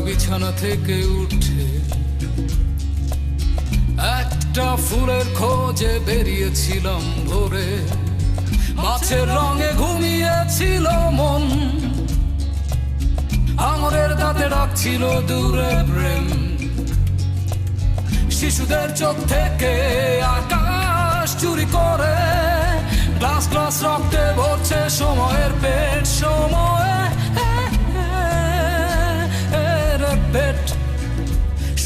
বিছানা থেকে উঠে একটা ফুলের খোঁজে বেরিয়েছিলাম ভোরে, মাছের রঙে ঘুমিয়েছিল মন, আঙুরের দাঁতে ডাকছিল দূরে প্রেম। শিশুদের চোখ থেকে আকাশ চুরি করে গ্লাস গ্লাস রক্তে ভরছে সময়ের পেট, সময়ের পেট,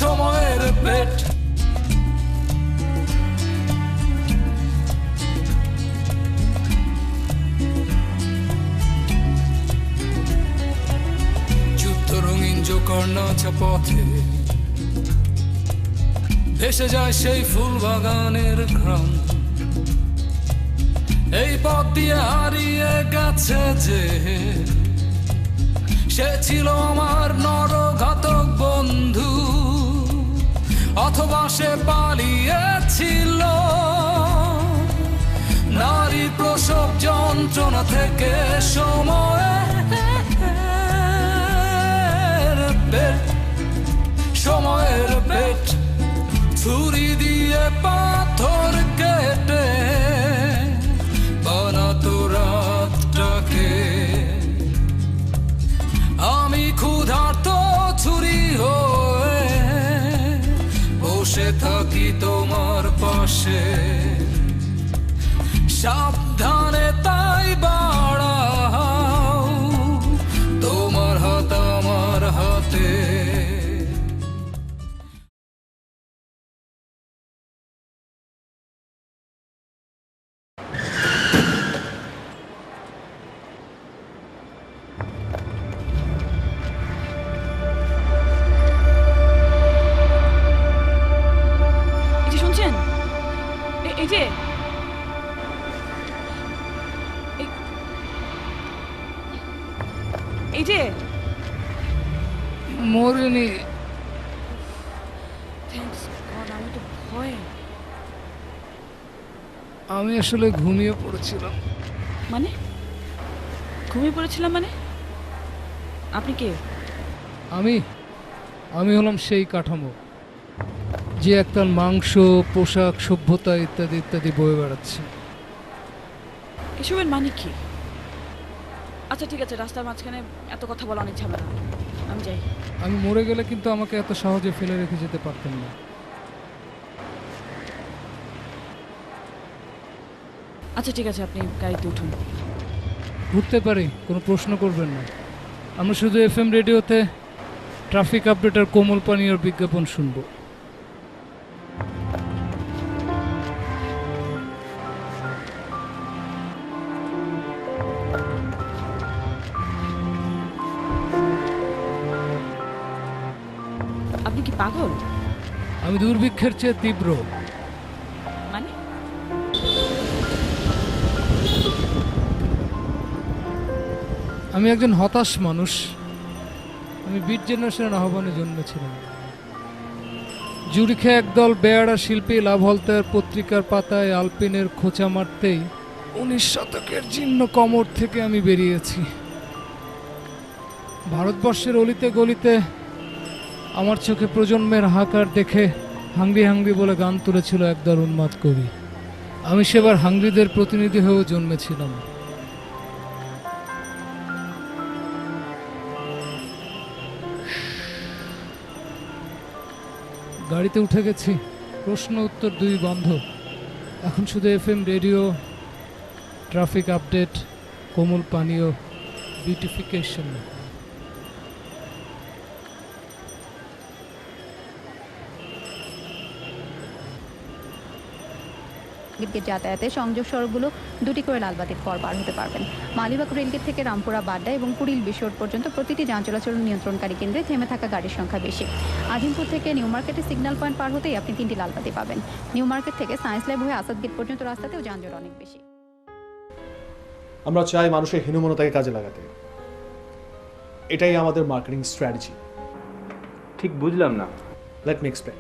সময়ের পেট। যুদ্ধ রঙিন জোকার নাচা পথে ভেসে যায় সেই ফুল বাগানের ঘ্রাণ। এই পথ দিয়ে হারিয়ে গেছে যে, সে ছিল আমার নরঘাতক বন্ধু, অথবা সে পালিয়েছিল নারী প্রসব যন্ত্রণা থেকে। সময়ের পেট, সময়ের পেট, ছুরি দিয়ে পাথর কেটে বানাতো রাতটাকে। আমি ক্ষুধার্ত ছুরি হয়ে বসে থাকি তোমার পাশে, সাবধানে তাই বাড়াও তোমার হাত আমার হাতে। শুনছেন? এই যে মরিনি। আমি তো ভয়ে। আমি আসলে ঘুমিয়ে পড়েছিলাম। মানে ঘুমিয়ে পড়েছিলাম মানে? আপনি কে? আমি হলাম সেই কাঠামো যে একতাল মাংস, পোশাক, সভ্যতা ইত্যাদি ইত্যাদি বয়ে বেড়াচ্ছে। এসবের মানে কি? আচ্ছা ঠিক আছে, রাস্তার মাঝখানে এত কথা বলা অনেক ঝামেলা, আমি যাই। আমি মরে গেলে কিন্তু আমাকে এত সহজে ফেলে রেখে যেতে পারতেন না। আচ্ছা ঠিক আছে, আপনি গাড়িতে উঠুন। উঠতে পারি, কোনো প্রশ্ন করবেন না। আমরা শুধু FM রেডিওতে ট্রাফিক আপডেট আর কোমল পানীয়র বিজ্ঞাপন শুনবো। আপনি কি পাগল? আমি দুর্ভিক্ষের চেয়ে তীব্র। মানে? আমি একজন হতাশ মানুষ। আমি বিট জেনারেশনের আহ্বানে জন্মেছিলাম। জুরিখে একদল বেয়ারা শিল্পী লাভলতার পত্রিকার পাতায় আলপিনের খোঁচা মারতেই 19 শতকের জীর্ণ কমর থেকে আমি বেরিয়েছি। ভারতবর্ষের অলিতে গলিতে আমার চোখে প্রজন্মের হাহাকার দেখে হাংরি হাংরি বলে গান তুলেছিল একদল উন্মাদ কবি। আমি সেবার হাংরিদের প্রতিনিধি হয়েও জন্মেছিলাম। গাড়িতে উঠে গেছি, প্রশ্ন উত্তর দুই বন্ধ। এখন শুধু FM রেডিও, ট্রাফিক আপডেট, কোমল পানীয়, বিউটিফিকেশন। যাতায়াতের সংযোগ সড়কগুলো দুটি করে লালবাতির পর পার হতে পারবেন। মালিবাগ রেলগেট থেকে রামপুরা বাড্ডা এবং কুড়িল বিশোর পর্যন্ত প্রতিটি যান চলাচল নিয়ন্ত্রণকারী কেন্দ্রে থেমে থাকা গাড়ির সংখ্যা বেশি। আজিমপুর থেকে নিউ মার্কেটের সিগন্যাল পয়েন্ট পার হতেই আপনি 3টি লালবাতি পাবেন। নিউ মার্কেট থেকে সায়েন্স ল্যাব হয়ে আসাদ গেট পর্যন্ত রাস্তাতেও যানজট অনেক বেশি। আমরা চাই মানুষের হীনমন্যতাকে কাজে লাগাতে। এটাই আমাদের মার্কেটিং স্ট্র্যাটেজি। ঠিক বুঝলাম না। Let me explain.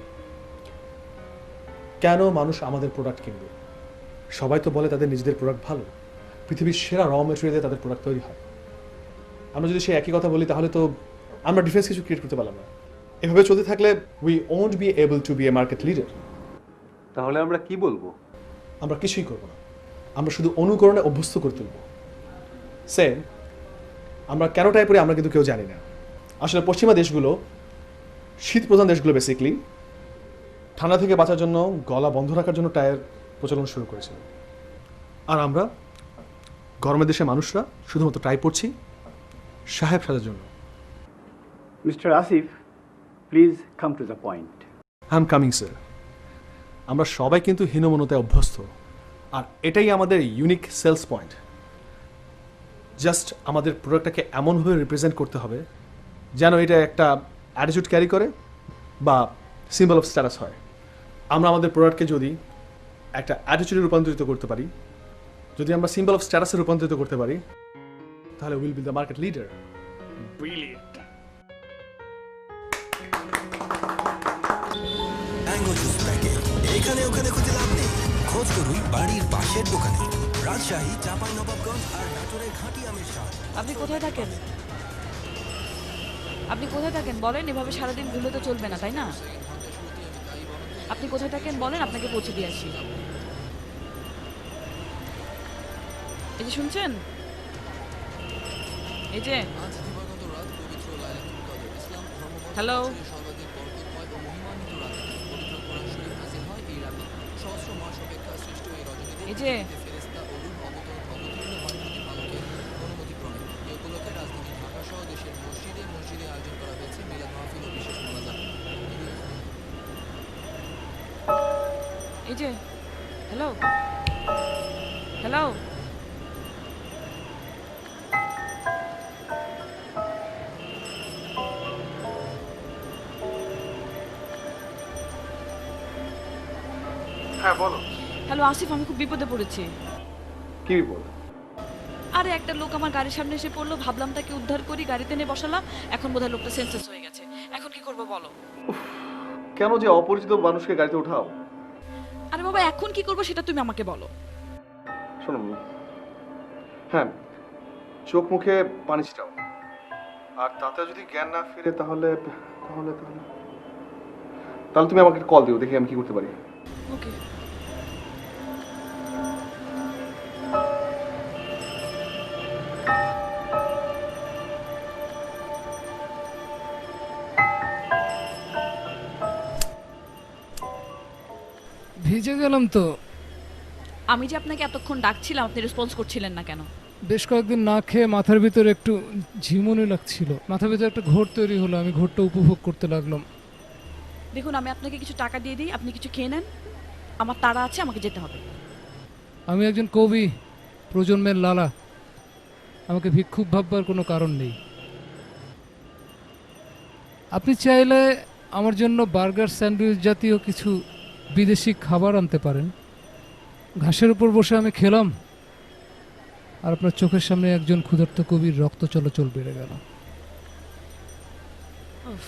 কেন মানুষ আমাদের প্রোডাক্ট কিনবে? সবাই তো বলে তাদের নিজেদের প্রোডাক্ট ভালো, পৃথিবীর সেরা র মেটেরিয়াল দিয়ে তাদের প্রোডাক্ট তৈরি হয়। আমরা যদি সেই একই কথা বলি তাহলে তো আমরা ডিফারেন্স কিছু ক্রিয়েট করতে পারলাম না। এভাবে চলতে থাকলে we won't be able to be a market leader. তাহলে আমরা কি বলবো? আমরা কিছুই করবো না, আমরা শুধু অনুকরণে অভ্যস্ত করে তুলব। সে আমরা কেন টাই পরে আমরা কিন্তু কেউ জানি না। আসলে পশ্চিমা দেশগুলো, শীত প্রধান দেশগুলো বেসিকলি ঠান্ডা থেকে বাঁচার জন্য গলা বন্ধ রাখার জন্য টায়ার প্রচলন শুরু করেছিল। আর আমরা গরমের দেশের মানুষরা শুধুমাত্র টাই পরছি সাহেব সাজার জন্য। Mr. Asif, please come to the point. I am coming sir. আমরা সবাই কিন্তু হীনমন্যতায় অভ্যস্ত, আর এটাই আমাদের ইউনিক সেলস পয়েন্ট। জাস্ট আমাদের প্রোডাক্টটাকে এমনভাবে রিপ্রেজেন্ট করতে হবে যেন এটা একটা অ্যাটিটিউড ক্যারি করে বা সিম্বল অফ স্ট্যাটাস হয়। আমরা আমাদের প্রোডাক্টকে যদি একটা অ্যাটিটিউডে রূপান্তরিত করতে পারি, যদি আমরা সিম্বল অফ স্ট্যাটাসে রূপান্তরিত করতে পারি, তাহলে will be the market leader. Brilliant. Mango juice packet এখানে ওখানে খুঁজে লাভ নেই, খোঁজ করুন বাড়ির পাশের দোকানে। রাজশাহী, চাঁপাইনবাবগঞ্জ আর নাটোরের ঘাটি আমের স্বাদ। আপনি কোথায় থাকেন? আপনি কোথায় থাকেন বলেন, এভাবে সারাদিন ঘুরলে তো চলবে না, তাই না? আপনি কোথায় থাকেন বলেন, আপনাকে পৌঁছে দিয়ে আসি। এই যে শুনছেন, এই যে হ্যালো, এই যে এই যে হ্যালো হ্যালো, হ্যাঁ বলো। হ্যালো আসিফ, আমি খুব বিপদে পড়েছি। কি বিপদ? আরে একটা লোক আমার গাড়ির সামনে এসে পড়লো, ভাবলাম তাকে উদ্ধার করি, গাড়িতে নিয়ে বসালাম, এখন বোধহয় লোকটা সেন্সলেস হয়ে গেছে। এখন কি করবো বলো? কেন যে অপরিচিত মানুষকে গাড়িতে উঠাও? আরে বাবা, এখন কি করবো সেটা তুমি আমাকে বলো। শোনো, হ্যাঁ, চোখ মুখে পানি ছিটাও, আর তাতে যদি জ্ঞান না ফিরে তাহলে তাহলে তাহলে তাহলে তুমি আমাকে কল দিও, দেখি আমি কি করতে পারি। ওকে। ভিজে গেলাম তো। আমি যে আপনাকে এতক্ষণ ডাকছিলাম, আপনি রেসপন্স করছিলেন না কেন? বেশ কয়েকদিন না খেয়ে মাথার ভিতরে একটু ঝিমুনি লাগছিল, মাথার ভিতরে একটা ঘোর তৈরি হলো, আমি ঘোরটা উপভোগ করতে লাগলাম। দেখুন, আমি আপনাকে কিছু টাকা দিয়ে দিই, আপনি কিছু খেয়ে নেন, আমার তাড়া আছে, আমাকে যেতে হবে। আমি একজন কবি, প্রজন্মের লালা, আমাকে ভিক্ষুক ভাববার কোনো কারণ নেই। আপনি চাইলে আমার জন্য বার্গার, স্যান্ডউইচ জাতীয় কিছু বিদেশি খাবার আনতে পারেন। ঘাসের উপর বসে আমি খেলাম, আর আপনার চোখের সামনে একজন ক্ষুধার্ত কবির রক্ত চলাচল বেড়ে গেল। উফ।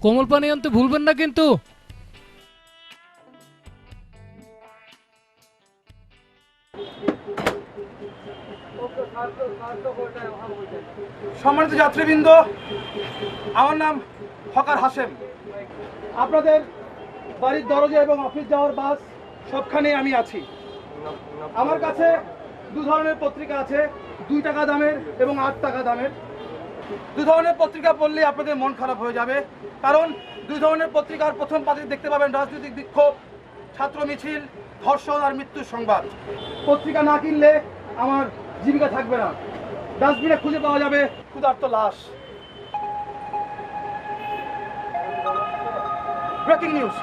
কোমল পানি আনতে ভুলবেন না কিন্তু। সম্মানিত যাত্রীবৃন্দ, আমার নাম হকার হাশেম। আপনাদের বাড়ির দরজা এবং অফিস যাওয়ার বাস সবখানে আমি আছি। আমার কাছে দু ধরনের পত্রিকা আছে, 2 টাকা দামের এবং 8 টাকা দামের। 2 ধরনের পত্রিকা পড়লে আপনাদের মন খারাপ হয়ে যাবে, কারণ 2 ধরনের পত্রিকার প্রথম পাতে দেখতে পাবেন রাজনৈতিক বিক্ষোভ, ছাত্র মিছিল, ধর্ষণ আর মৃত্যুর সংবাদ। পত্রিকা না কিনলে আমার জীবিকা থাকবে না। ডাস্টবিনে খুঁজে পাওয়া যাবে ক্ষুধার্ত লাশ। Breaking news,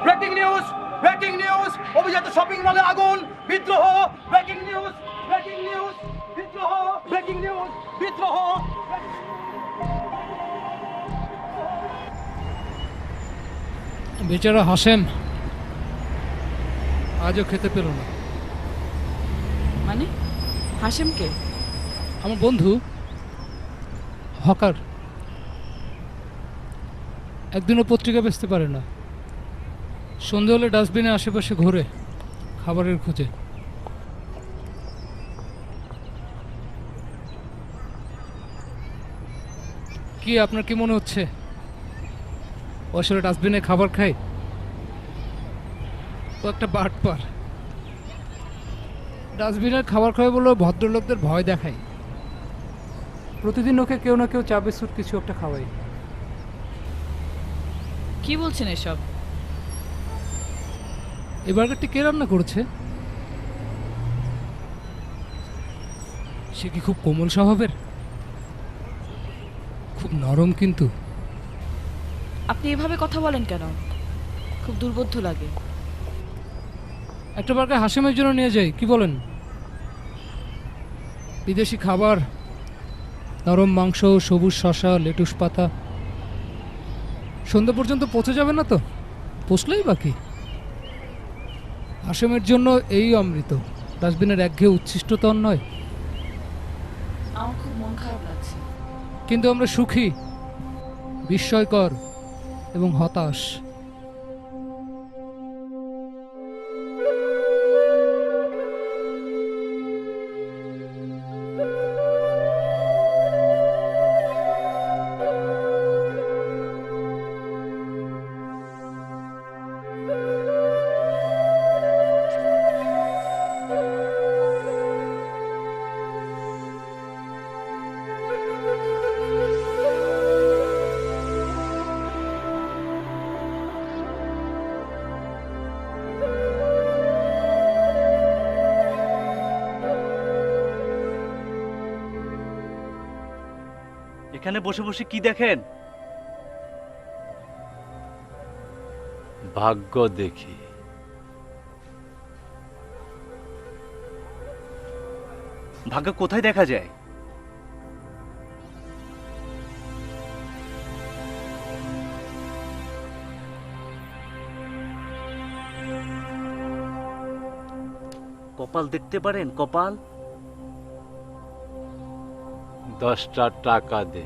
breaking news, breaking news! অভিজাত শপিং মলে আগুন, বিদ্রোহ! ব্রেকিং নিউজ, ব্রেকিং নিউজ, বিদ্রোহ! ব্রেকিং নিউজ, বিদ্রোহ! বেচারা হাসেম আজও খেতে পেল না। মানে হাসেমকে? আমার বন্ধু হকার, একদিনও পত্রিকা বেচতে পারে না। সন্ধে হলে ডাস্টবিনে আশেপাশে ঘোরে খাবারের খোঁজে। কি আপনার কি মনে হচ্ছে ও আসলে ডাস্টবিনে খাবার খায়? ও একটা বাটপার। ডাস্টবিনের খাবার খায় বলে ভদ্রলোকদের ভয় দেখায়। প্রতিদিন ওকে কেউ না কেউ চা বিস্কুট কিছু একটা খাওয়াই। কি বলছেন এসব? এই বার্গারটি কে রান্না করেছে? সে কি খুব কোমল স্বভাবের? খুব নরম কিন্তু। আপনি এভাবে কথা বলেন কেন? খুব দুর্বোধ্য লাগে। একটা বার্গার হাসেমের জন্য নিয়ে যাই, কি বলেন? বিদেশি খাবার, নরম মাংস, সবুজ শসা, লেটুস পাতা। সন্ধ্যা পর্যন্ত পৌঁছে যাবে না তো? পৌঁছলেই বাকি। হাসেমের জন্য এই অমৃত, ডাস্টবিনের একঘেয়ে উচ্ছিষ্ট তন নয়। আমার খুব মন খারাপ লাগছে। কিন্তু আমরা সুখী, বিস্ময়কর এবং হতাশ। এখানে বসে বসে কি দেখেন? ভাগ্য দেখি। ভাগ্য কোথায় দেখা যায়? কপাল দেখতে পারেন? কপাল। 10টা টাকা দে।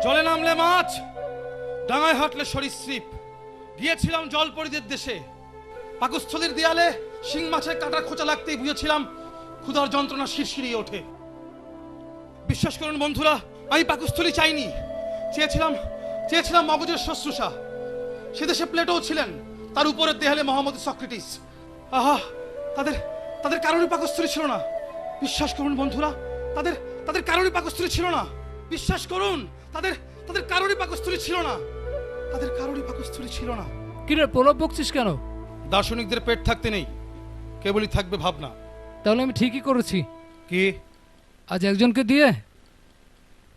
জলে নামলে মাছ, ডাঙায় হাঁটলে সরীসৃপ। গিয়েছিলাম জলপরীদের দেশে। পাকস্থলীর দেয়ালে শিং মাছের কাঁটার খোঁচা লাগতেই বুঝেছিলাম ক্ষুধার যন্ত্রণা শিরশিরিয়ে ওঠে। বিশ্বাস করুন বন্ধুরা, আমি পাকস্থলী চাইনি, চেয়েছিলাম মগজের শুশ্রূষা। সে দেশে প্লেটোও ছিলেন, তার উপরের দেয়ালে মোহাম্মদ সক্রেটিস। আহা, তাদের কারোরই পাকস্থলী ছিল না। বিশ্বাস করুন বন্ধুরা, তাদের কারোরই পাকস্থলী ছিল না। বিশ্বাস করুন, তাদের কারোরই পাকস্থলী ছিল না। তাদের কারোরই পাকস্থলী ছিল না। কিরে প্রলোভ বকছিস কেন? দার্শনিকদের পেট থাকতে নেই, কেবলই থাকবে ভাবনা। তাহলে আমি ঠিকই করেছি। কি? আজ একজনকে দিয়ে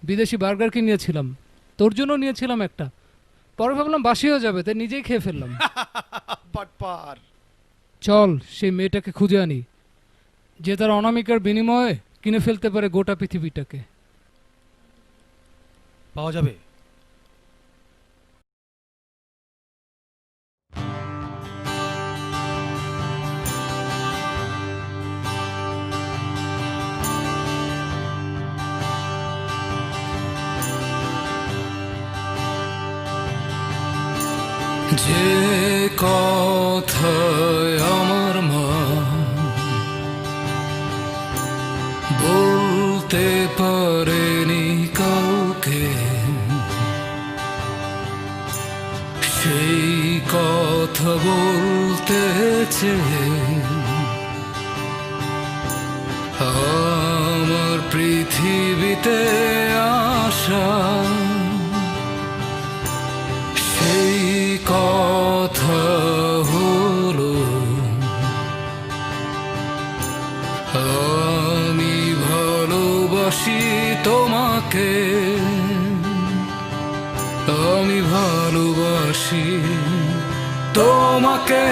বিদেশি বার্গার কিনিয়েছিলাম, তোর জন্য নিয়েছিলাম একটা। পরে ভাবলাম বাসি হয়ে যাবে, তাই নিজেই খেয়ে ফেললাম। বাটপার। চল সেই মেয়েটাকে খুঁজে আনি, যে তার অনামিকার বিনিময়ে কিনে ফেলতে পারে গোটা পৃথিবীটাকে। পাওয়া যাবে? যে কথায় আমার মা বলতে পারেনি কাউকে, সেই কথা বলতে চেয়ে আমার পৃথিবীতে আসা, সেই কথা হলো আমি ভালোবাসি তোমাকে, আমি ভালোবাসি তোমাকে।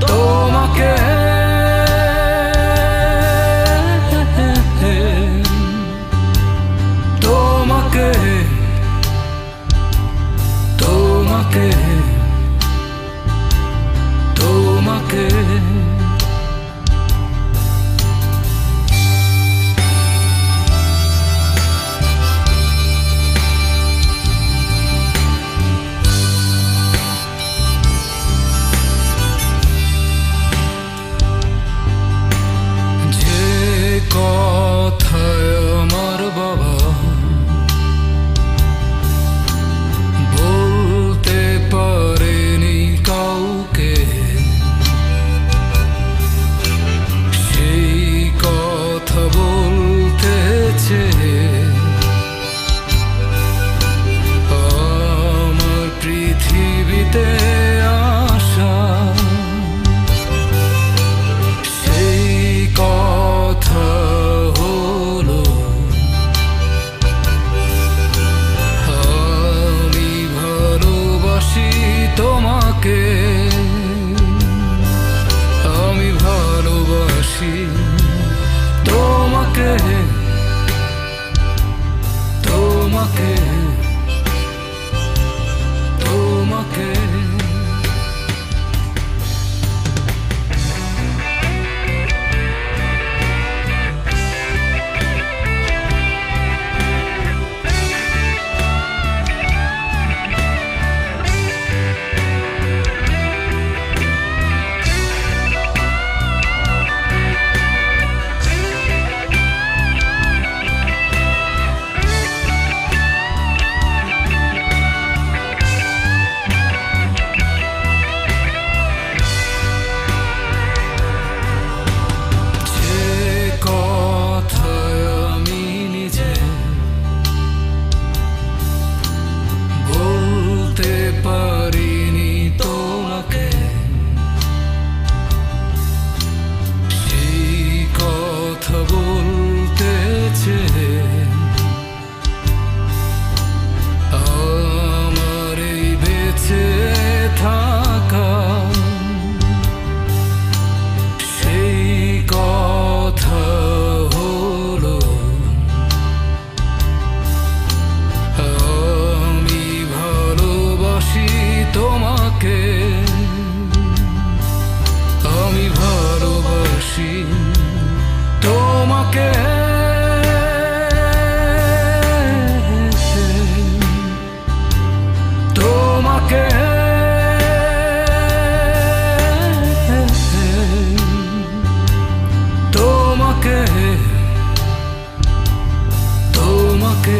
তোমাকে তোমাকে তোমাকে তোমাকে যে কথায় আমার বাবা বলতে পারেনি কাউকে, সেই কথা বলতে চেয়ে আমার পৃথিবীতে আসা, সেই কথা হলো আমি ভালোবাসি তোমাকে, আমি ভালোবাসি তোমাকে, তোমাকে তোমাকে। যে কথায় আমি নিজে বলতে পারিনি তোমাকে, সেই কথা বলতে চেয়ে আমার এই বেঁচে থাকা, সেই কথা হলো আমি ভালোবাসি তোমাকে, আমি ভালোবাসি তোমাকে। তোমাকে তোমাকে তোমাকে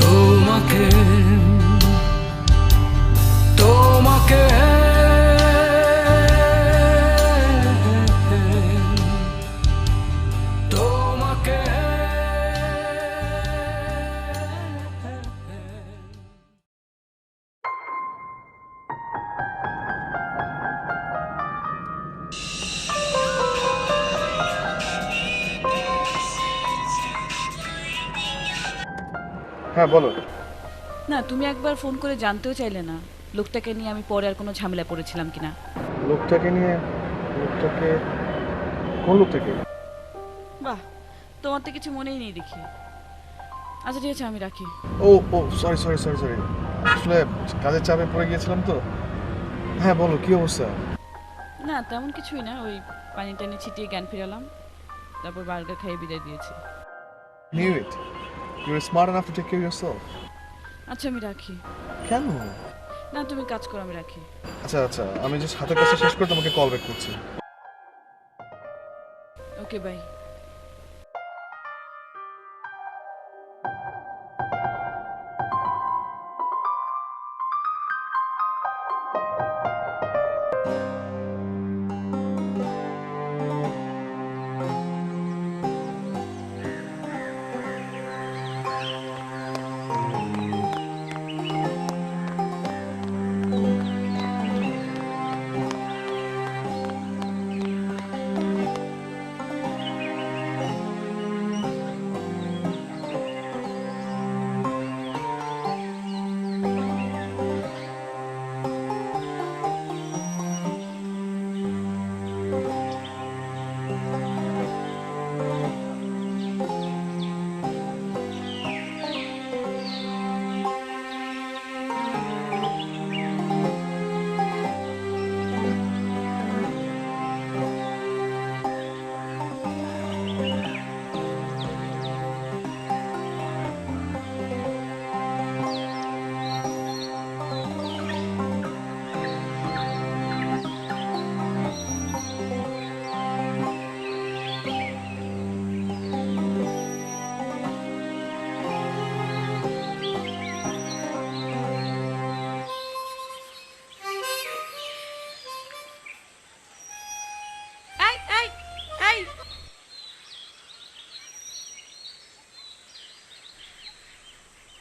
তোমাকে তোমাকে তোমাকে। হ্যাঁ বলো। না, তুমি একবার ফোন করে জানতেও চাইলে না লোকটাকে নিয়ে আমি পরে আর কোনো ঝামেলা পড়েছিলাম কিনা। লোকটাকে নিয়ে? লোকটাকে? কোন লোকটাকে? বাহ, তোমার তো কিছু মনেই নেই দেখি। আচ্ছা ঠিক আছে, আমি রাখি। ও ও সরি সরি সরি সরি, আসলে কাজের চাপে পড়ে গিয়েছিলাম তো। হ্যাঁ বলো, কি অবস্থা? না তেমন কিছুই না, ওই পানি টানি ছিটিয়ে জ্ঞান ফিরালাম, তারপর বার্গার খাইয়ে বিদায় দিয়েছি। Knew it. You're smart enough to take care of yourself. আচ্ছা আমি রাখি। কেন? না তুমি কাজ করো, আমি রাখি। আচ্ছা আচ্ছা, আমি জাস্ট হাতের কাছে শেষ করে তোমাকে কল ব্যাক করছি। Okay bye.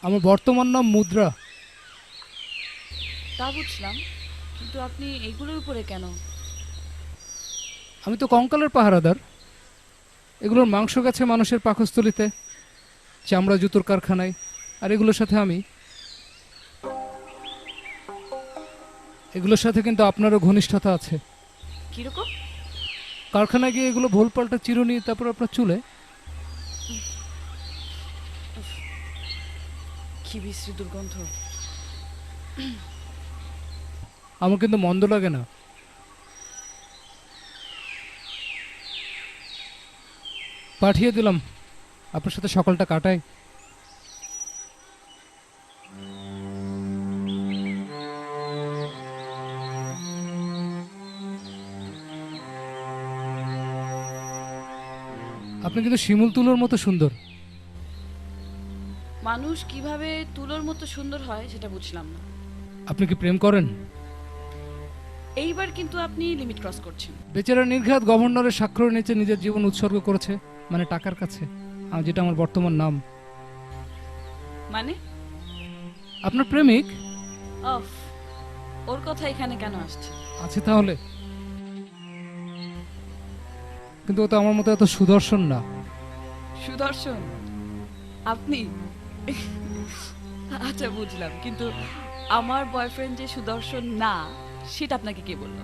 আমার বর্তমান নাম মুদ্রা। তা বুঝলাম, কিন্তু আপনি এইগুলোর উপরে কেন? আমি তো কঙ্কালের পাহারাদার। এগুলোর মাংস গেছে মানুষের পাকস্থলিতে, চামড়া জুতোর কারখানায়, আর এগুলোর সাথে এগুলোর সাথে কিন্তু আপনারও ঘনিষ্ঠতা আছে। কিরকম? কারখানায় গিয়ে এগুলো ভোল পাল্টা চিরুনি, তারপর আপনার চুলে। কি বিশ্রী দুর্গন্ধ। আমার কিন্তু মন্দ লাগে না। পাঠিয়ে দিলাম, আপনার সাথে সকালটা কাটাই। আপনি কিন্তু শিমুল তুলোর মতো সুন্দর। মানুষ কিভাবে তুলোর মতো সুন্দর হয় সেটা বুঝলাম না। আপনি কি প্রেম করেন? এইবার কিন্তু আপনি লিমিট ক্রস করছেন। বেচারা নির্ঘাত গভর্নরের স্বাক্ষর নিচে নিজের জীবন উৎসর্গ করেছে, মানে টাকার কাছে, যেটা আমার বর্তমান নাম। মানে? আপনার প্রেমিক। অফ, ওর কথা এখানে কেন আসছে? আছে তাহলে, কিন্তু ও তো আমার মতো এত সুদর্শন না। সুদর্শন আপনি? আচ্ছা বুঝলাম, কিন্তু আমার বয়ফ্রেন্ড যে সুদর্শন না সেটা আপনাকে কে বলল?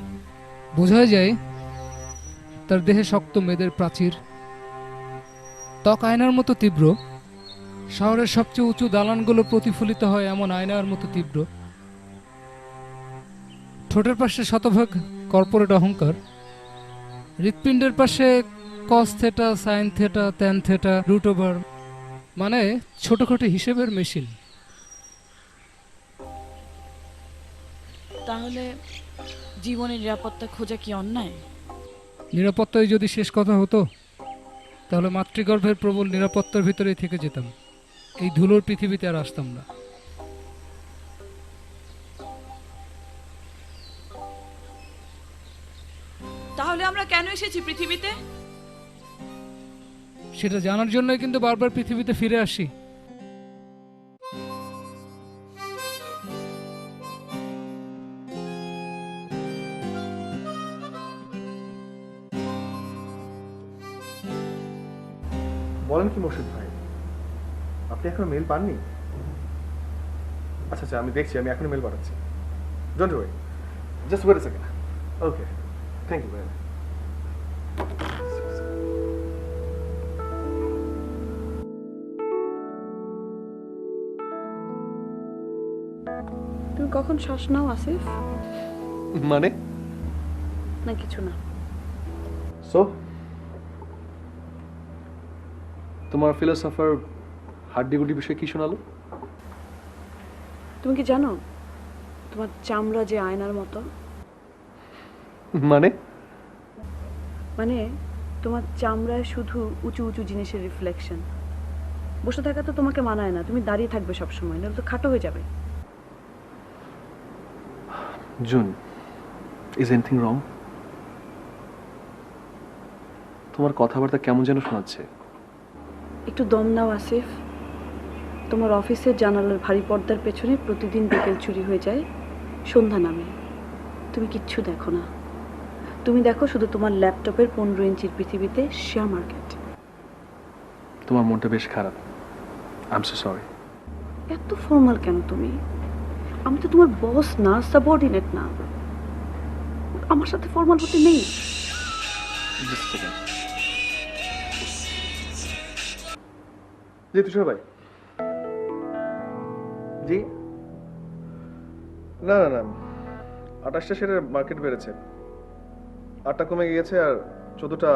বোঝা যায়, তার দেহে শক্ত মেদের প্রাচীর, ত্বক আয়নার মতো তীব্র, শহরের সবচেয়ে উঁচু দালানগুলো প্রতিফলিত হয় এমন আয়নার মতো তীব্র, ঠোঁটের পাশে শতভাগ কর্পোরেট অহংকার, হৃৎপিণ্ডের পাশে cos theta, sine theta, tan theta, root over, মানে ছোটখাটো হিসেবের মেশিন। তাহলে জীবনের নিরাপত্তা খোঁজা কি অন্যায়? নিরাপত্তাই যদি শেষ কথা হতো, তাহলে মাতৃগর্ভের প্রবল নিরাপত্তার ভিতরেই থেকে যেতাম, এই ধুলোর পৃথিবীতে আর আসতাম না। তাহলে আমরা কেন এসেছি পৃথিবীতে? সেটা জানার জন্যই কিন্তু বারবার পৃথিবীতে ফিরে আসি। বলেন কি মোর্শেদ ভাই, আপনি এখনো মেল পাননি? আচ্ছা আচ্ছা, আমি দেখছি, আমি এখনই মেল পাঠাচ্ছি। Don't worry, just wait a second. Okay, thank you very much. তুমি কখন শ্বাস নাও আসিফ? মানে? না কিছু না। সো তোমার ফিলোসফার হাড্ডিগুডি বিষয়ে কি শোনালো? তুমি কি জানো তোমার চামড়া যে আয়নার মতো? মানে? মানে তোমার চামড়ায় শুধু উঁচু উঁচু জিনিসের রিফ্লেকশন। বসে থাকা তো তোমাকে মানায় না, তুমি দাঁড়িয়ে থাকবে সবসময়, নাহলে তো খাটো হয়ে যাবে। জুন, ইজ এনিথিং রং? তোমার কথাবার্তা কেমন যেন শোনাচ্ছে। একটু দম নাও আসিফ। তোমার অফিসের জানালার ভারী পর্দার পেছনে প্রতিদিন বিকেল চুরি হয়ে যায়, সন্ধ্যা নামে। তুমি কিচ্ছু দেখো না, তুমি দেখো শুধু তোমার ল্যাপটপের 15 ইঞ্চির পৃথিবীতে শেয়ার মার্কেট। তোমার মনটা বেশ খারাপ। I am so sorry. এত ফর্মাল কেন তুমি? আমি তো তোমার বস না, সাবঅর্ডিনেট না। আমার সাথে ফর্মাল হতে নেই। জি তুষার ভাই। জি না না না, 28টা শেয়ারের মার্কেট বেড়েছে, 8টা কমে গিয়েছে আর 14টা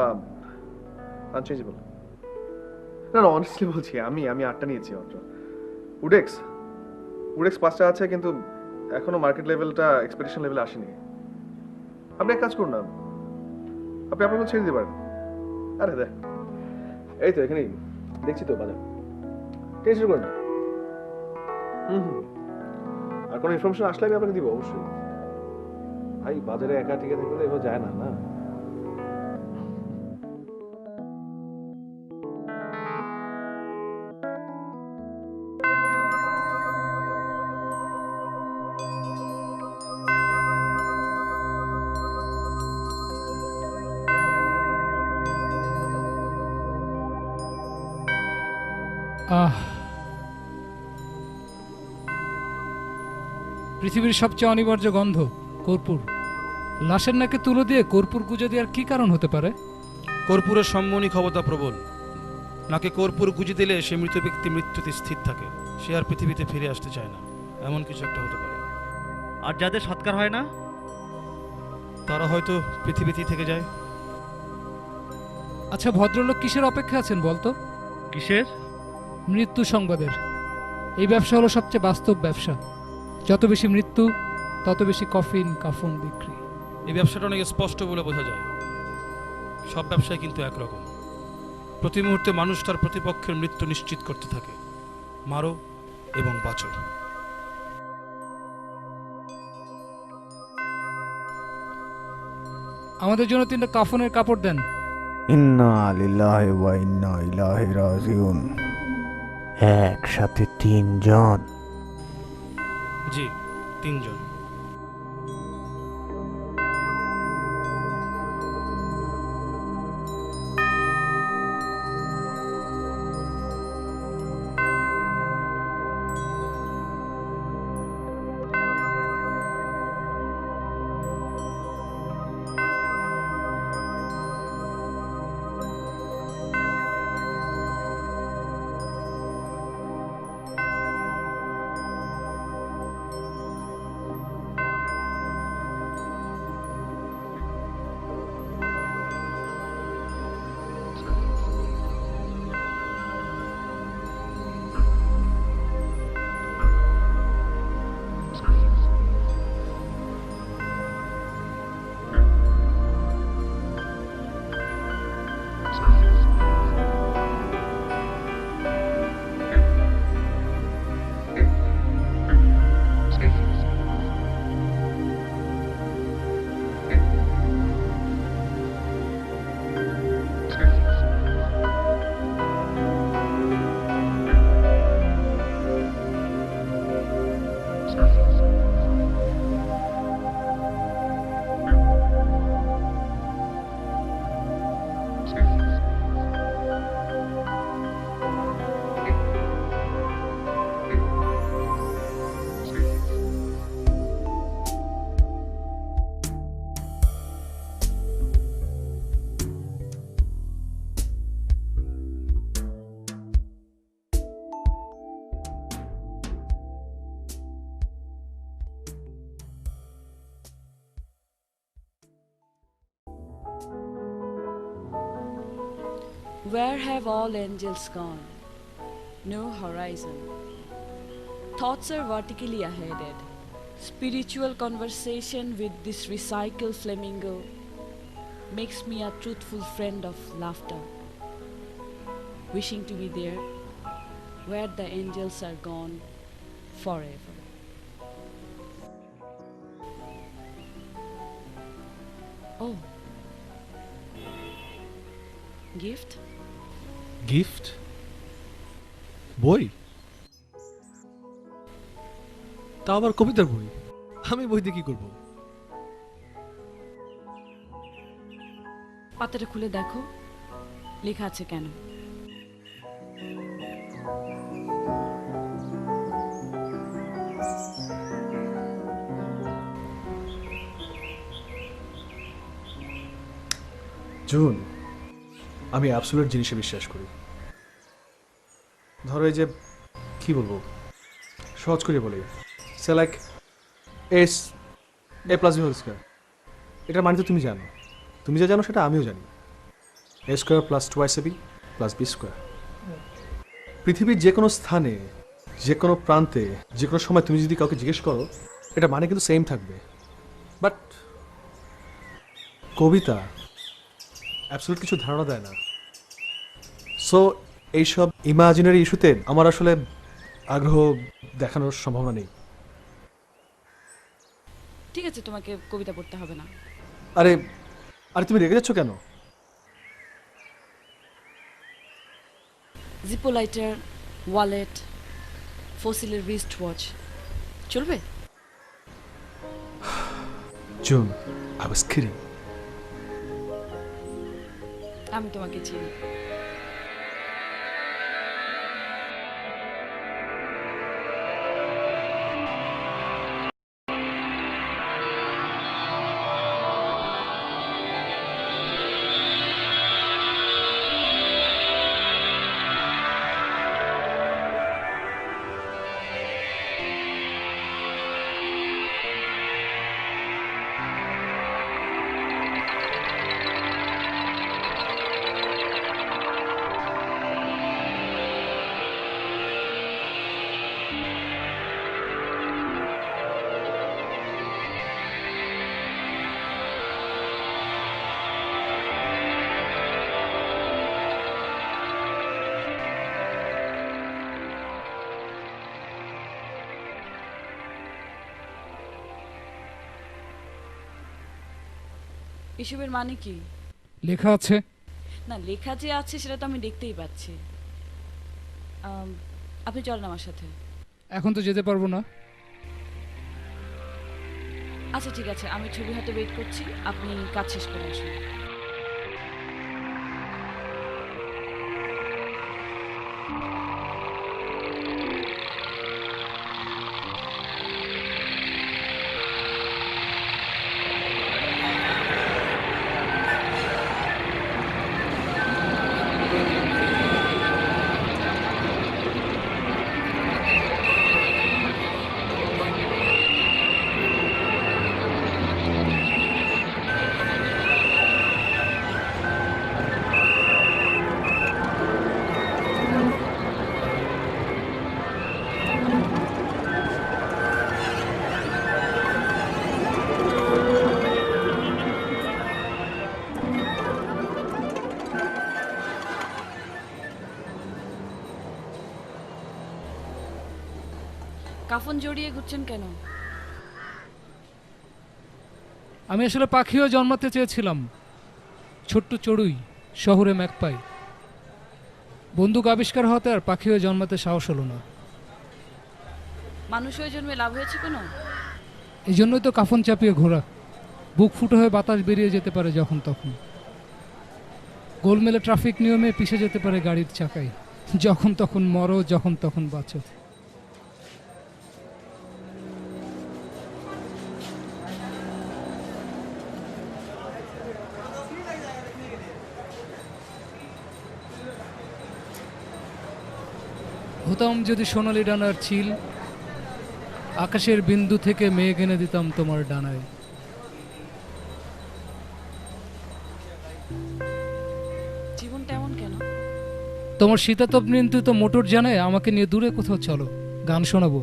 আনচেঞ্জেবল। না না, অনেস্টলি বলছি, আমি 8টা নিয়েছি মাত্র। উডেক্স 5টা আছে, কিন্তু এখনো মার্কেট লেভেলটা এক্সপেকটেশন লেভেলে আসেনি। আপনি এক কাজ করুন না, আপনি আপনার মতো ছেড়ে দিতে পারেন। আরে দেখ, এই তো এখানেই দেখছি তো বাজার, টেনশন করেন না। আর কোনো ইনফরমেশন আসলে আমি আপনাকে দিব অবশ্যই। ভাই বাজারে একা টিকে থাকলে এবার যায় না না। পৃথিবীর সবচেয়ে অনিবার্য গন্ধ কর্পূর। লাশের নাকে তুলো দিয়ে কর্পূর গুজে দেওয়ার কি কারণ হতে পারে? কর্পূরের সম্মনি ক্ষমতা প্রবল। নাকে কর্পূর গুজে দিলে সে মৃত ব্যক্তি মৃত্যুতে স্থির থাকে, সে আর পৃথিবীতে ফিরে আসতে চায় না, এমন কিছু একটা হতে পারে। আর যাদের সৎকার হয় না তারা হয়তো পৃথিবীতেই থেকে যায়। আচ্ছা ভদ্রলোক কিসের অপেক্ষা আছেন বলতো? কিসের? মৃত্যু সংবাদের। এই ব্যবসা হলো সবচেয়ে বাস্তব ব্যবসা। যত বেশি মৃত্যু তত বেশি কফিন কাফন বিক্রি। এই ব্যবসাটা অনেক স্পষ্ট বলে বোঝা যায়। সব ব্যবসায় কিন্তু একরকম। প্রতি মুহূর্তে মানুষ তার প্রতিপক্ষের মৃত্যু নিশ্চিত করতে থাকে। মারো এবং বাঁচো। আমাদের জন্য 3টা কাফনের কাপড় দেন। ইন্না লিল্লাহি ওয়া ইন্না ইলাইহি রাজিউন। একসাথে 3 জন? জি, 3 জন। Where have all angels gone? No horizon. Thoughts are vertically aheaded. Spiritual conversation with this recycled flamingo makes me a truthful friend of laughter. Wishing to be there where the angels are gone forever. Oh. Gift? Gift? বই? তা আবার কবিতার বই? আমি বই দিয়ে কি করবো? পাতাটা খুলে দেখো, লেখা আছে কেন? জুন, আমি অ্যাবসলিউট জিনিসে বিশ্বাস করি। ধরো এই যে কি বলবো, সহজ করে বলি, say like as a plus b whole square. এটার মানে তো তুমি জানো, তুমি যা জানো সেটা আমিও জানি। এ square plus twice A B plus B square. পৃথিবীর যে কোনো স্থানে, যে কোনো প্রান্তে, যে কোনো সময় তুমি যদি কাউকে জিজ্ঞেস করো, এটা মানে কিন্তু সেম থাকবে। বাট কবিতা অ্যাবসলিউট কিছু ধারণা দেয় না। সো এইসব ইমাজিনারি ইস্যুতে আমার আসলে আগ্রহ দেখানোর সম্ভাবনা নেই। ঠিক আছে, তোমাকে কবিতা পড়তে হবে না। আরে আরে তুমি রেগে যাচ্ছ কেন? জিপো লাইটার, ওয়ালেট, ফসিলের রিস্ট ওয়াচ চলবে? June, I was kidding. আমি তোমাকে চিনি। এসবের মানে কি? লেখা আছে। না, লেখা যে আছে সেটা তো আমি দেখতেই পাচ্ছি। আপনি চলেন আমার সাথে। এখন তো যেতে পারবো না। আচ্ছা ঠিক আছে, আমি ছবি হাতে ওয়েট করছি, আপনি কাজ শেষ করে আসুন। কাফন জড়িয়ে ঘুরছেন কেন? আমি আসলে পাখিও জন্মাতে চেয়েছিলাম, ছোট্ট চড়ুই, শহরে ম্যাকপাই। বন্দুক আবিষ্কার হতে আর পাখিও জন্মাতে সাহস হলো না। মানুষ হয়ে জন্মে লাভ হয়েছে কোনো? এই জন্যই তো কাফন চাপিয়ে ঘোরা, বুক ফুটো হয়ে বাতাস বেরিয়ে যেতে পারে যখন তখন। গোলমেলে ট্রাফিক নিয়মে পিষে যেতে পারে গাড়ির চাকায়, যখন তখন মরো, যখন তখন বাঁচো। হতাম যদি সোনালি ডানার চিল, আকাশের বিন্দু থেকে মেঘ এনে দিতাম তোমার ডানায়। জীবনটা এমন কেন? তোমার শীতাতপ নিয়ন্ত্রিত মোটর জানে আমাকে নিয়ে দূরে কোথাও চলো, গান শোনাবো।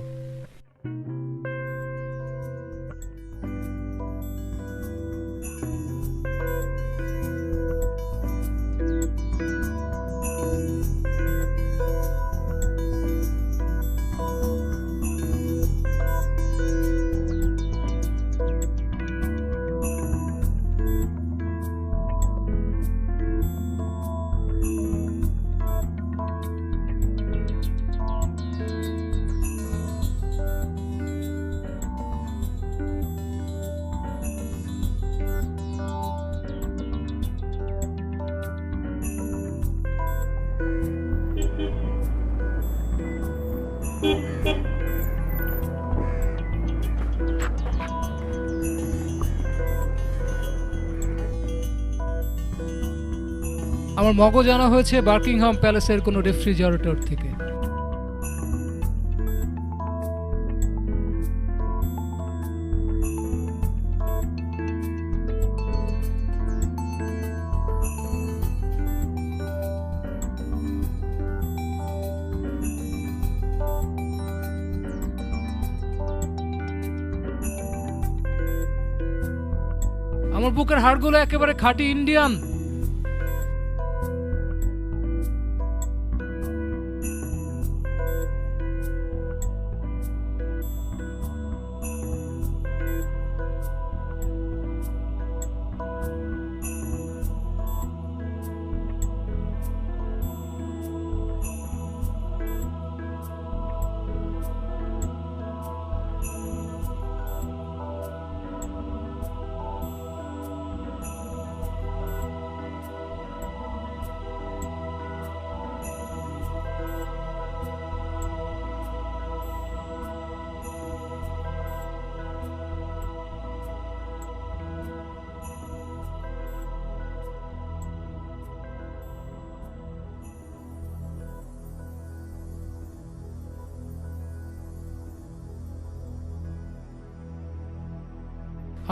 আমার মগজ আনা হয়েছে বার্কিংহাম প্যালেসের কোনো রেফ্রিজারেটর থেকে। আমার বুকের হাড়গুলো একেবারে খাঁটি ইন্ডিয়ান।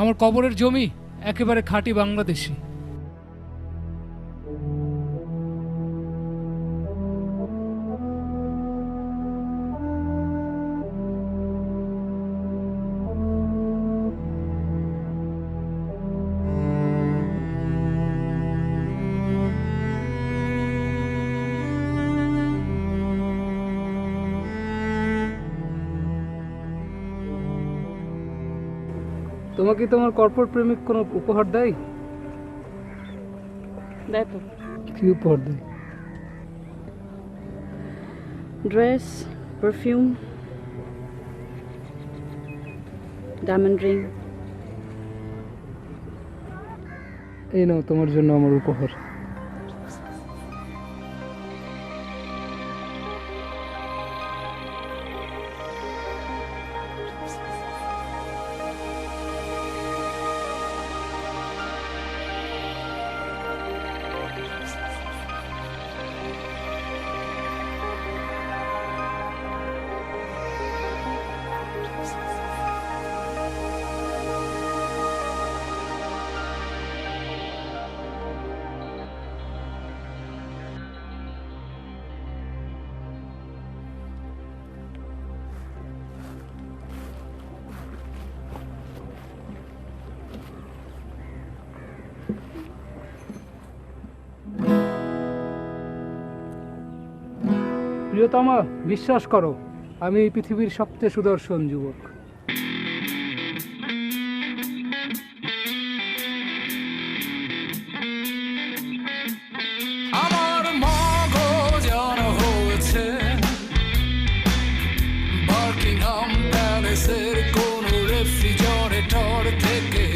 আমার কবরের জমি একেবারে খাঁটি বাংলাদেশি। তোমাকে তোমার কর্পোরেট প্রেমিক কোনো উপহার দেয়? দেয় তো। কি উপহার দেয়? Dress, perfume, diamond ring. এই নাও তোমার জন্য আমার উপহার। প্রিয়তমা, বিশ্বাস করো, আমি এই পৃথিবীর সবচেয়ে সুদর্শন যুবক। আমার মগজ আনা হয়েছে বার্কিংহাম প্যালেসের কোন রেফ্রিজারেটর থেকে,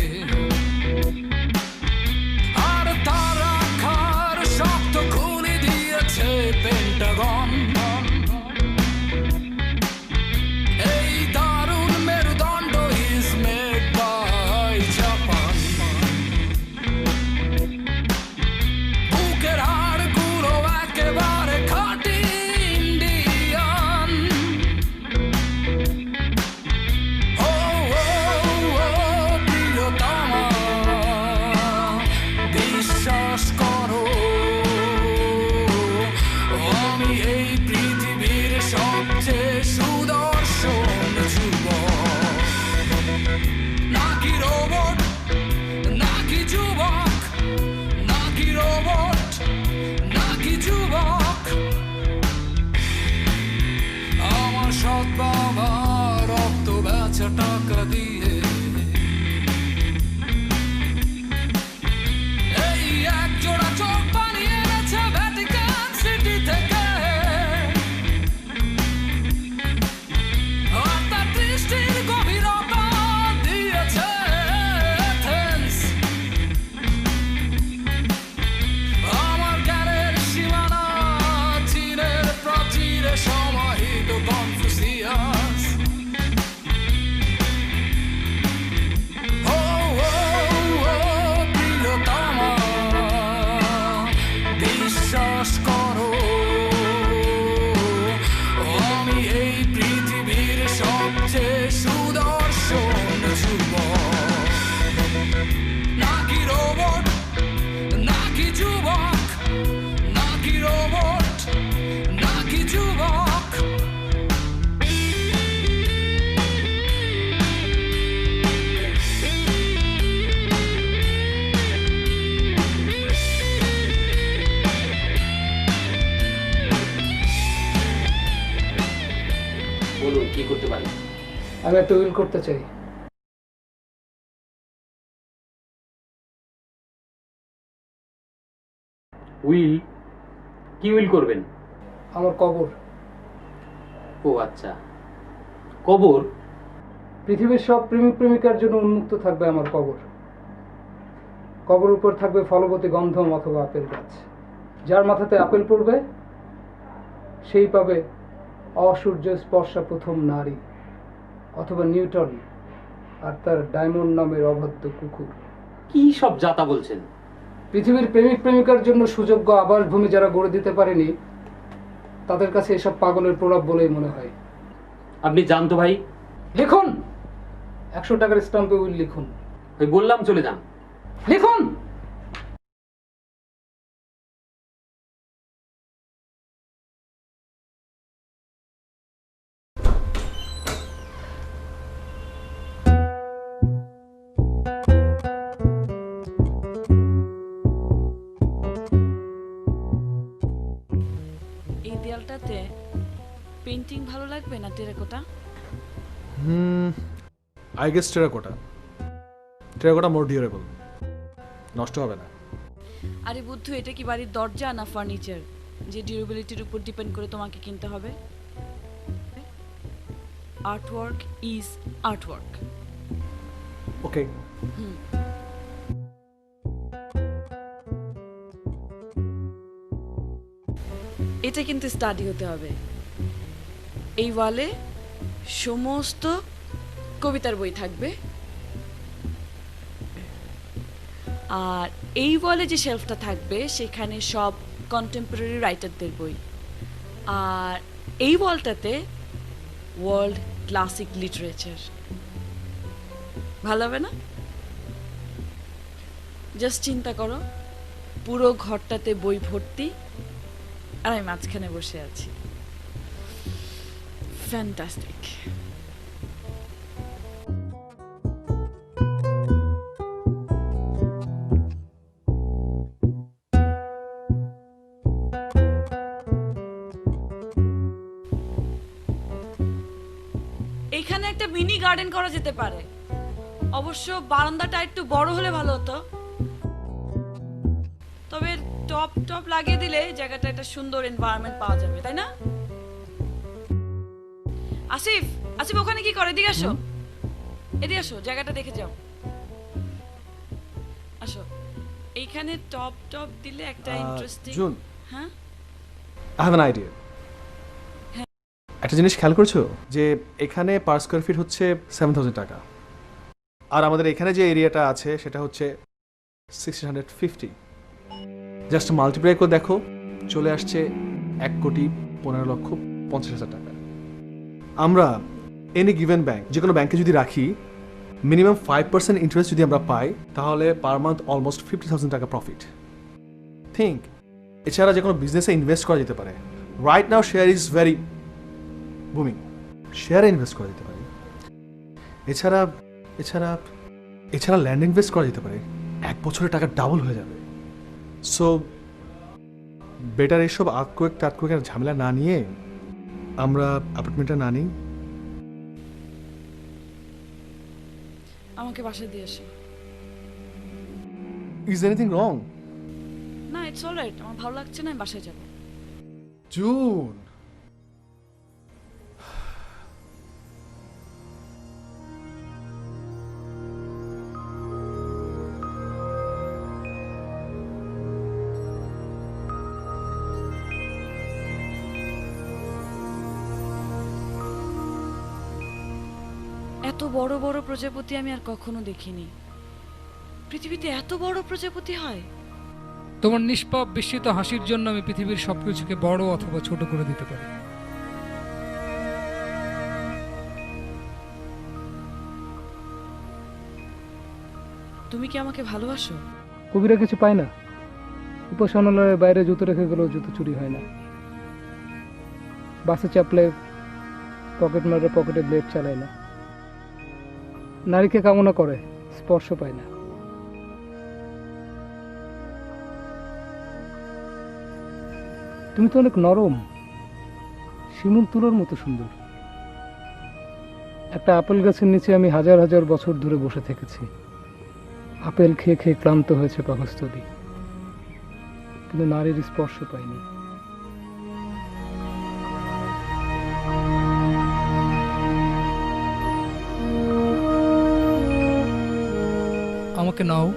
আর তার রাখার শক্ত খুলে দিয়েছে পেন্টাগন। এই দারুণ মেরুদণ্ড is made by Japan। বুকের হাড়গুলো একেবারে খাঁটি ইন্ডিয়ান। ও ও টাকা দিয়ে এই এক জোড়া চোখ বানিয়ে এনেছে ভ্যাটিকান সিটি থেকে আর তার দৃষ্টির গভীরতা দিয়েছে এথেন্স আমার জ্ঞানের সীমানা চীনের প্রাচীরে সমাহিত কনফুসিয়াস ও প্রিয়তমা বিশ্বাস করো আমি এই পৃথিবীর সবচেয়ে সুদর্শন যুবক নাকি রোবট নাকি যুবক নাকি রোবট নাকি যুবক বলুন কি করতে পারি? আমি একটা উইল করতে চাই। উইল? কি উইল করবেন? আমার কবর। ও আচ্ছা, কবর? পৃথিবীর সব প্রেমিক প্রেমিকার জন্য উন্মুক্ত থাকবে আমার কবর। কবর উপর থাকবে ফলবতী গন্ধম অথবা আপেল গাছ। যার মাথাতে আপেল পড়বে সেই পাবে অসূর্য স্পর্শা প্রথম নারী অথবা নিউটন আর তার ডায়মন্ড নামের অবাধ্য কুকুর। কি সব যাতা বলছেন? পৃথিবীর প্রেমিক প্রেমিকার জন্য সুযোগ্য আবাসভূমি যারা গড়ে দিতে পারেনি তাদের কাছে এসব পাগলের প্রলাপ বলেই মনে হয়। আপনি জানতো ভাই? লিখুন, 100 টাকার স্টাম্পে উইল লিখুন। ওই বললাম চলে যান। লিখুন। এই দেয়ালটাতে পেইন্টিং ভালো লাগবে না terracotta? I guess terracotta. Terracotta more durable, নষ্ট হবে না। আরে বুদ্ধু, এটা কি বাড়ির দরজা না ফার্নিচার যে ডিউরেবিলিটির উপর ডিপেন্ড করে তোমাকে কিনতে হবে? Artwork is artwork. ওকে। এটা কিন্তু স্টাডি হতে হবে। এই ওয়ালে সমস্ত কবিতার বই থাকবে, আর এই ওয়ালে যে শেলফটা থাকবে সেখানে সব কন্টেম্পোরারি রাইটারদের বই, আর এই ওয়ালটাতে ওয়ার্ল্ড ক্লাসিক লিটারেচার। ভালো হবে না? জাস্ট চিন্তা করো, পুরো ঘরটাতে বই ভর্তি আর আমি মাঝখানে বসে আছি। ফ্যান্টাস্টিক। এখানে একটা মিনি গার্ডেন করা যেতে পারে। অবশ্য বারান্দাটা একটু বড় হলে ভালো হতো, তবে টপ টপ লাগিয়ে দিলে জায়গাটা একটা সুন্দর এনভায়রনমেন্ট পাওয়া যাবে, তাই না? আসিফ, আসিফ ওখানে কি করে? এদিকে আসো, এদিকে আসো, জায়গাটা দেখে যাও। আসো, এইখানে টপ টপ দিলে একটা ইন্টারেস্টিং। জুন, হ্যাঁ, আই হ্যাভ অ্যান আইডিয়া। একটা জিনিস খেয়াল করছো যে এখানে পার স্কোয়ার ফিট হচ্ছে 7,000 টাকা, আর আমাদের এখানে যে এরিয়াটা আছে সেটা হচ্ছে 650। জাস্ট মাল্টিপ্লাই করে দেখো, চলে আসছে 1,15,50,000 টাকা। আমরা এনি গিভেন ব্যাংক, যে কোনো ব্যাংকে যদি রাখি, মিনিমাম 5% ইন্টারেস্ট যদি আমরা পাই, তাহলে পার মান্থ অলমোস্ট 50,000 টাকা প্রফিট। থিঙ্ক, এছাড়া যে কোনো বিজনেসে ইনভেস্ট করা যেতে পারে। Right now share is very booming, শেয়ারে ইনভেস্ট করা যেতে পারে। এছাড়া এছাড়া এছাড়া ল্যান্ড ইনভেস্ট করা যেতে পারে, 1 বছরে টাকা ডাবল হয়ে যাবে। সো বেটার এসব আর্থকুয়েক টার্থকুয়েকের ঝামেলা না নিয়ে আমরা অ্যাপার্টমেন্টটা না নিই। আমাকে বাসায় দিয়ে এসো। ইজ এনিথিং রং? না, ইটস অলরাইট, আমার ভালো লাগছে না, আমি বাসায় যাব। জুন, এত বড় বড় প্রজাপতি আমি আর কখনো দেখিনি। পৃথিবীতে এত বড় প্রজাপতি হয়? তোমার নিষ্পাপ বিস্মিত হাসির জন্য আমি পৃথিবীর সবকিছুকে বড় অথবা ছোট করে দিতে পারি। তুমি কি আমাকে ভালোবাসো? কবিরা কিছু পায় না। উপাসনালয়ের বাইরে জুতো রেখে গেলেও জুতো চুরি হয় না। বাসে চাপলে পকেট মারে পকেটে ব্লেড চালায় না। নারীকে কামনা করে, স্পর্শ পায় না। তুমি তো অনেক নরম, শিমুল তুলোর মতো সুন্দর। একটা আপেল গাছের নিচে আমি হাজার হাজার বছর ধরে বসে থেকেছি। আপেল খেয়ে খেয়ে ক্লান্ত হয়েছে পাকস্থলী, কিন্তু নারীর স্পর্শ পাইনি। আমাকে নাও।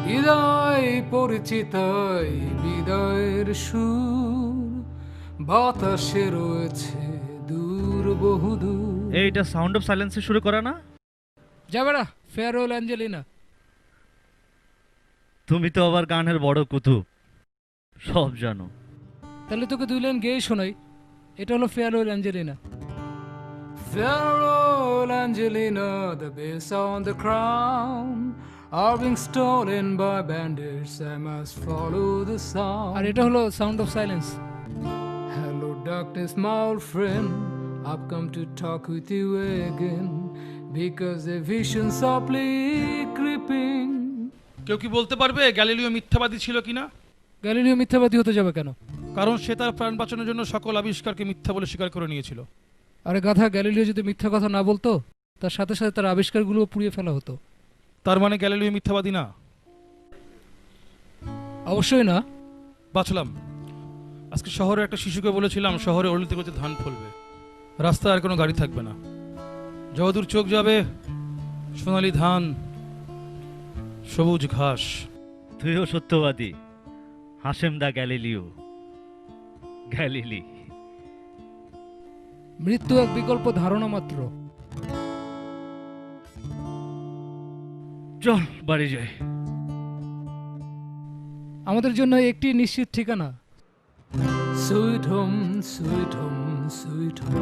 বিদায় পরিচিত বিদায়ের সুর বাতাসে রয়েছে দূর বহুদূর। এইটা সাউন্ড অফ সাইলেন্সে শুরু করা না? যাবে না, ফেয়ারওয়েল অ্যাঞ্জেলিনা। তুমি তো আবার গানের বড় কুতুব, সব জানো। তাহলে তোকে দুই লাইন গেয়ে শোনাই। এটা হলো farewell Angelina. Farewell Angelina, the base on the crown are being stolen by bandits. I must follow the sound. আর এটা হলো sound of silence. Hello darkness, my old friend, I've come to talk with you again because the vision softly creeping. কেউ কি বলতে পারবে Galileo মিথ্যাবাদী ছিল কিনা? Galileo মিথ্যাবাদী হতে যাবে কেন? কারণ সে তার প্রাণ বাঁচানোর জন্য সকল আবিষ্কারকে মিথ্যা বলে স্বীকার করে নিয়েছিল। আরে গাধা, গ্যালিলিও যদি মিথ্যা কথা না বলতো তার সাথে সাথে তার আবিষ্কারগুলো পুড়িয়ে ফেলা হতো। তার মানে গ্যালিলিও মিথ্যাবাদী না? অবশ্যই না। বাঁচলাম। আজকে শহরে একটা শিশুকে বলেছিলাম শহরে অলিতে গলিতে ধান ফলবে, রাস্তায় আর কোনো গাড়ি থাকবে না, যতদূর চোখ যাবে সোনালি ধান, সবুজ ঘাস। তুইও সত্যবাদী, হাশেম দা গ্যালিলিও, গ্যালিলি। মৃত্যু এক বিকল্প ধারণা মাত্র। চল বাড়ি যাই। আমাদের জন্য একটি নিশ্চিত ঠিকানা, sweet home, sweet home, sweet home.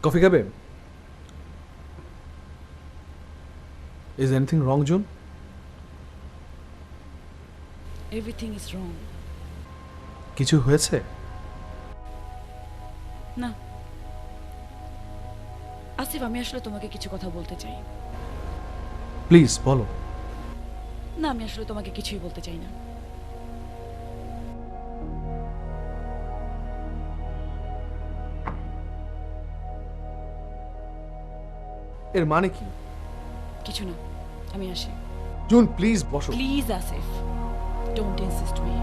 Coffee খাবে? Is anything wrong June? Everything is wrong. কিছু হয়েছে? না আসিফ, আমি আসলে তোমাকে কিছু কথা বলতে চাই। প্লিজ বলো। না, আমি আসলে তোমাকে কিছুই বলতে চাই না। এর মানে কি? কিছু না, আমি আসি। জুন প্লিজ বসো। Please Asif, don't insist me.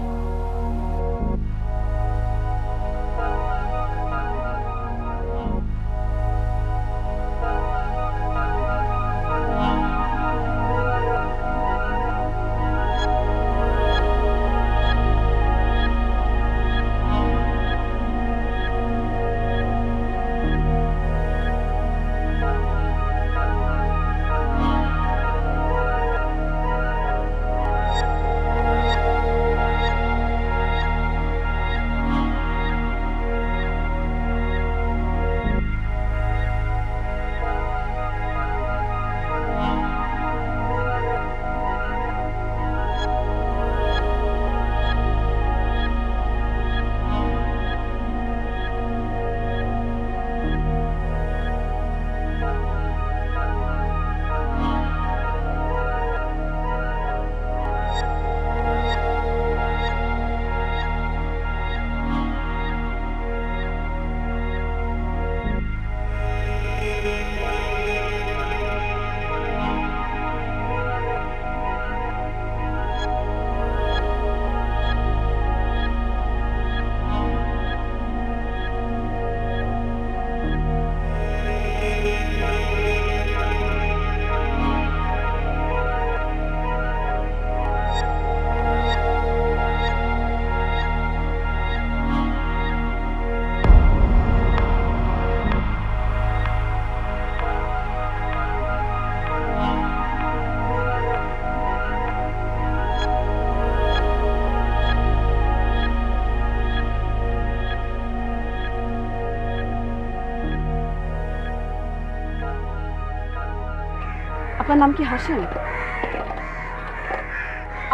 আপনার নাম কি হাসেম?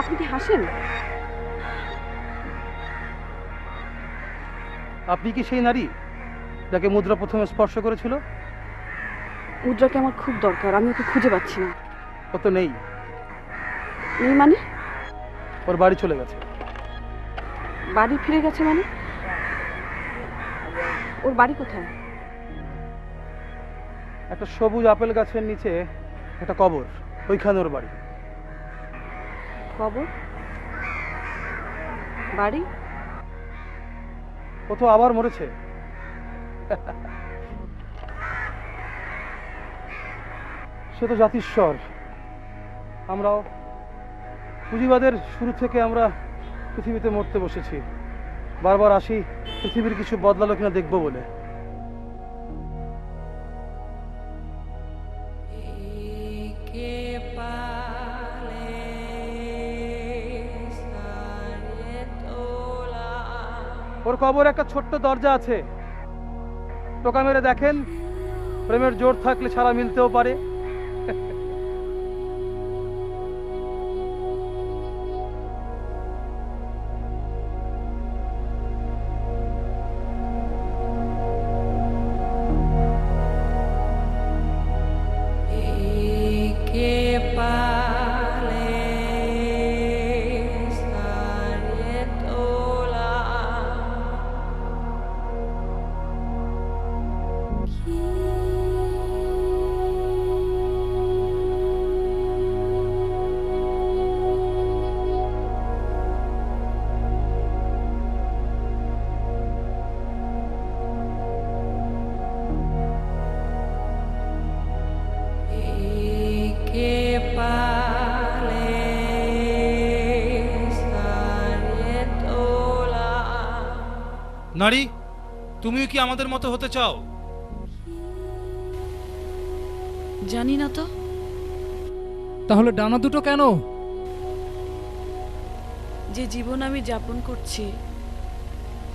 আপনি কি হাসেম? আপনি কি সেই নারী যাকে মুদ্রা প্রথমে স্পর্শ করেছিল? মুদ্রাকে আমার খুব দরকার, আমি ওকে খুঁজে পাচ্ছি না। ও তো নেই। নেই মানে? ওর বাড়ি চলে গেছে। বাড়ি ফিরে গেছে মানে? ওর বাড়ি কোথায়? একটা সবুজ আপেল গাছের নিচে একটা কবর, ওইখানে ওর বাড়ি। কবর? বাড়ি? ও তো আবার মরেছে। সে তো জাতিস্বর। আমরাও পুঁজিবাদের শুরু থেকে আমরা পৃথিবীতে মরতে বসেছি। বারবার আসি পৃথিবীর কিছু বদলালো কিনা দেখবো বলে। ওর কবর একটা ছোট্ট দরজা আছে, টোকা মেরে দেখেন, প্রেমের জোর থাকলে ছাড়া মিলতেও পারে। নারী, তুমিও কি আমাদের মতো হতে চাও? জানি না তো। তাহলে ডানা দুটো কেন? যে জীবন আমি যাপন করছি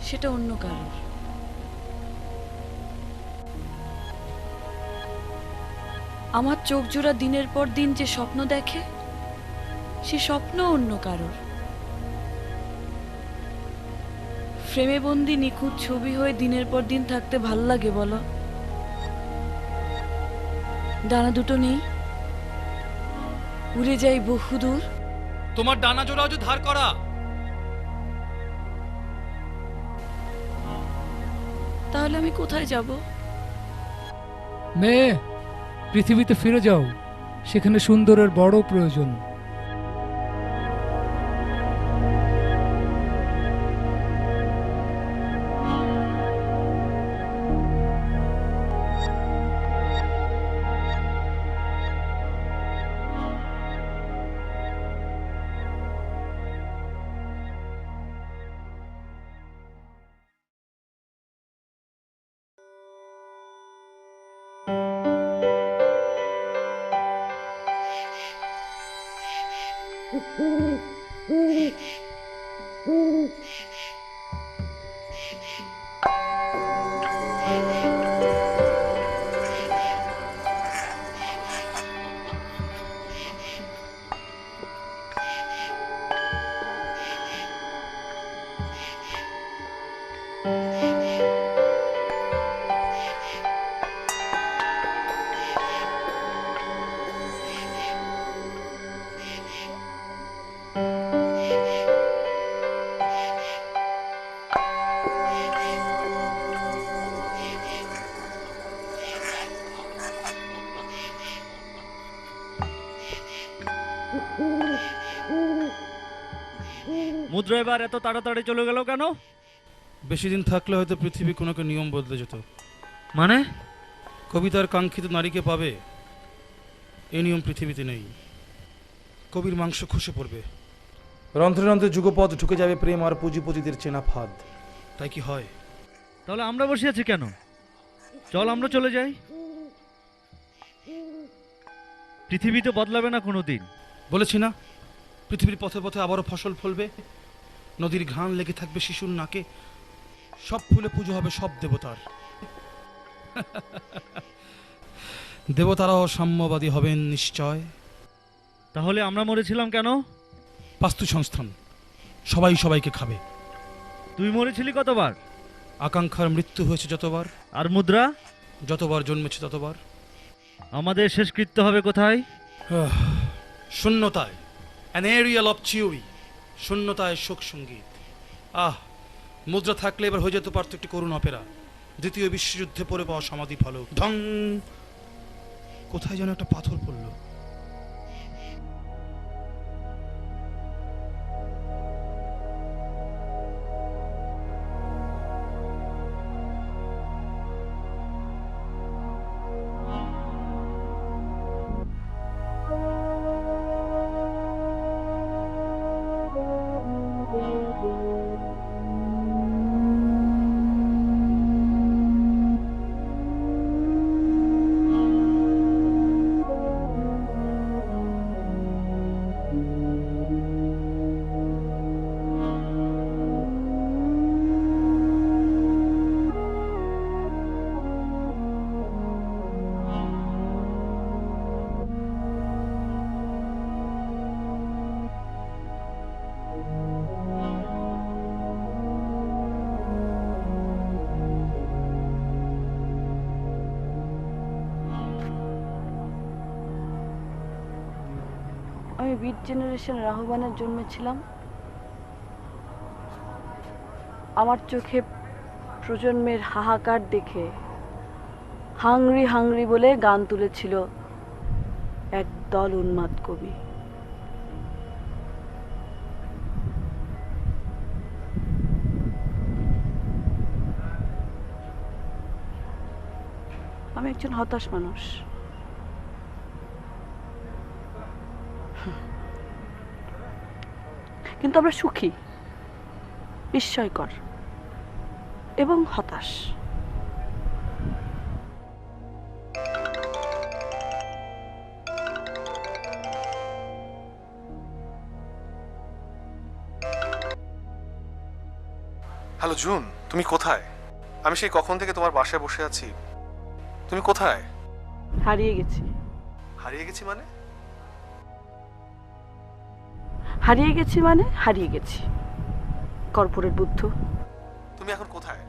সেটা অন্য কারোর। আমার চোখ জোড়া দিনের পর দিন যে স্বপ্ন দেখে সে স্বপ্ন অন্য কারোর। ফ্রেমে বন্দি নিখুঁত ছবি হয়ে দিনের পর দিন থাকতে ভাল লাগে বলো? ডানা দুটো নেই, উড়ে যাই বহুদূর। তোমার ডানা জোড়াও যে ধার করা। তাহলে আমি কোথায় যাব? মেয়ে, পৃথিবীতে ফিরে যাও, সেখানে সুন্দরের বড় প্রয়োজন। মুদ্রা এবার এত তাড়াতাড়ি চলে গেল কেন? বেশি দিন থাকলে হয়তো পৃথিবী কোনো নিয়ম বদলে যেত। মানে? কবিতার কাঙ্ক্ষিত নারীকে পাবে, এই নিয়ম পৃথিবীতে নেই। কবির মাংস খসে পড়বে, রন্ধ্রে রন্ধ্রে যুগপথ ঢুকে যাবে প্রেম আর পুঁজিপতিদের চেনা ফাঁদ। তাই কি হয়? তাহলে আমরা বসে আছি কেন? চল আমরা চলে যাই। পৃথিবী তো বদলাবে না কোনোদিন। বলেছি না, পৃথিবীর পথে পথে আবারও ফসল ফলবে, নদীর ঘান লেগে থাকবে শিশুর নাকে, সব ফুলে পুজো হবে সব দেবতার। দেবতারাও সাম্যবাদী হবেন নিশ্চয়। তাহলে আমরা মরেছিলাম কেন? বাস্তু সংস্থান, সবাই সবাইকে খাবে। তুই মরেছিলি কতবার? আকাঙ্ক্ষার মৃত্যু হয়েছে যতবার, আর মুদ্রা? যতবার জন্মেছে ততবার। আমাদের শেষকৃত্য হবে কোথায়? শূন্যতায়, অ্যান এরিয়াল অফ চিউরি। শূন্যতায় শোক সঙ্গীত। মুদ্রা থাকলে এবার হয়ে যেতে পারত একটি করুণ অপেরা। দ্বিতীয় বিশ্বযুদ্ধে পড়ে পাওয়া সমাধি ফলক। ঢং! কোথায় যেন একটা পাথর পড়ল। আমি বিট জেনারেশন রাহুবানের জন্মেছিলাম। আমার চোখে প্রজন্মের হাহাকার দেখে হাংরি হাংরি বলে গান তুলেছিল এক দল উন্মাদ কবি। আমি একজন হতাশ মানুষ। কিন্তু আমরা সুখী, বিস্ময়কর এবং হতাশ। হ্যালো জুন, তুমি কোথায়? আমি সেই কখন থেকে তোমার বাসায় বসে আছি। তুমি কোথায়? হারিয়ে গেছি। হারিয়ে গেছি মানে? হারিয়ে গেছি মানে হারিয়ে গেছি। কর্পোরেট বুদ্ধ। তুমি এখন কোথায়?